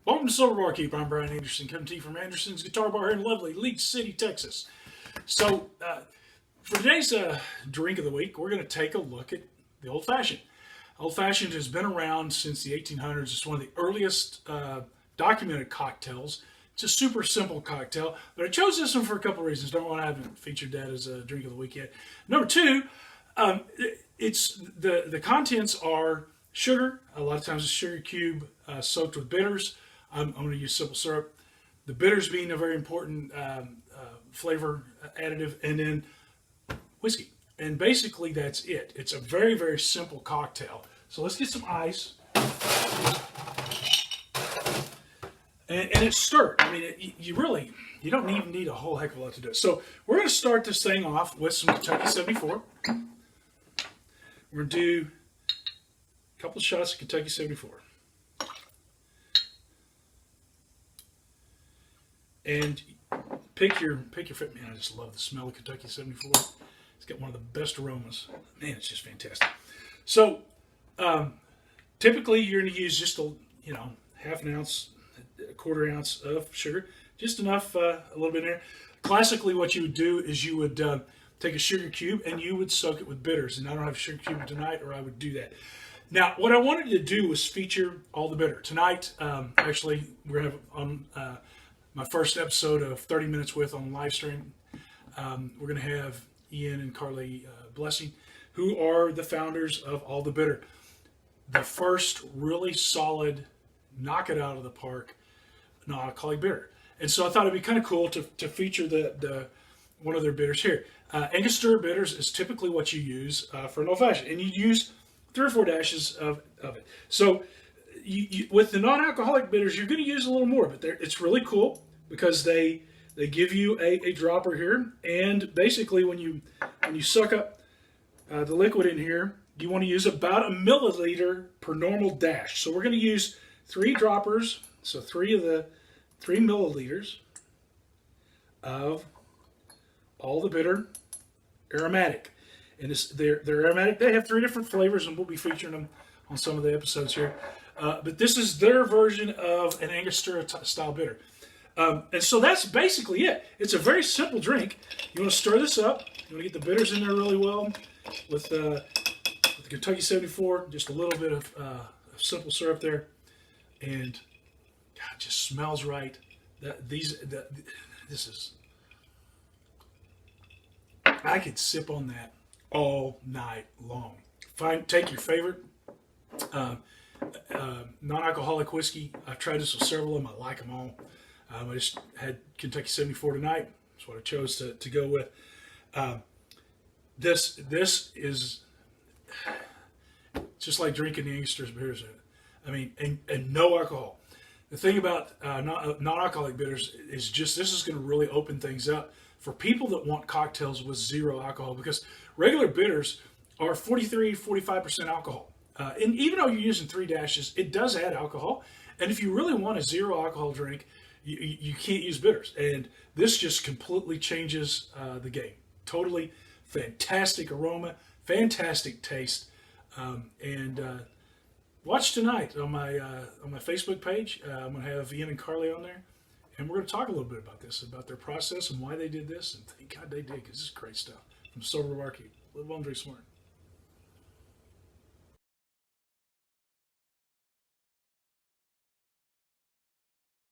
Welcome to Sober Barkeep. I'm Brian Anderson, coming to you from Anderson's Guitar Bar here in lovely Leech City, Texas. So, for today's drink of the week, we're going to take a look at the Old Fashioned. Old Fashioned has been around since the 1800s. It's one of the earliest documented cocktails. It's a super simple cocktail, but I chose this one for a couple of reasons. Number one, I haven't featured that as a drink of the week yet. Number two, it's the contents are sugar. A lot of times it's sugar cube soaked with bitters. I'm going to use simple syrup. The bitters being a very important flavor additive, and then whiskey. And basically that's it. It's a very, very simple cocktail. So let's get some ice. And it's stirred. I mean, you don't even need a whole heck of a lot to do it. So we're going to start this thing off with some Kentucky 74. We're going to do a couple of shots of Kentucky 74. And pick your fit. Man, I just love the smell of Kentucky 74. It's got one of the best aromas. Man, it's just fantastic. So, typically you're going to use just half an ounce, a quarter ounce of sugar, just enough, a little bit in there. Classically, what you would do is you would take a sugar cube and you would soak it with bitters. And I don't have a sugar cube tonight, or I would do that. Now, what I wanted to do was feature All The Bitter. Tonight, actually, we're going to have on my first episode of 30 Minutes With on live stream. We're going to have Ian and Carly Blessing, who are the founders of All The Bitter. The first really solid, knock it out of the park, non-alcoholic bitter. And so I thought it'd be kind of cool to feature the one of their bitters here. Angostura bitters is typically what you use for an old fashioned, and you use 3 or 4 dashes of it. So with the non-alcoholic bitters, you're going to use a little more, but it's really cool because they give you a dropper here, and basically when you suck up the liquid in here, you want to use about 1 milliliter per normal dash. So we're going to use 3 droppers, so 3 milliliters of All The Bitter Aromatic. And they're aromatic. They have 3 different flavors, and we'll be featuring them on some of the episodes here. But this is their version of an Angostura style bitter. And so that's basically it. It's a very simple drink. You want to stir this up. You want to get the bitters in there really well with the Kentucky 74, just a little bit of simple syrup there. And God, it just smells right. This is, I could sip on that all night long. Take your favorite non-alcoholic whiskey. I've tried this with several of them. I like them all. I just had Kentucky 74 tonight. That's what I chose to go with. This is just like drinking the Angostura bitters. I mean, and no alcohol. The thing about non-alcoholic bitters is just this is going to really open things up for people that want cocktails with 0 alcohol, because regular bitters are 43-45% alcohol. And even though you're using 3 dashes, it does add alcohol. And if you really want a 0 alcohol drink, you can't use bitters. And this just completely changes the game. Totally fantastic aroma, fantastic taste. And watch tonight on my Facebook page. I'm going to have Ian and Carly on there. And we're going to talk a little bit about this, about their process and why they did this. And thank God they did, because this is great stuff. From Sober Barkeep. Live well and drink smart.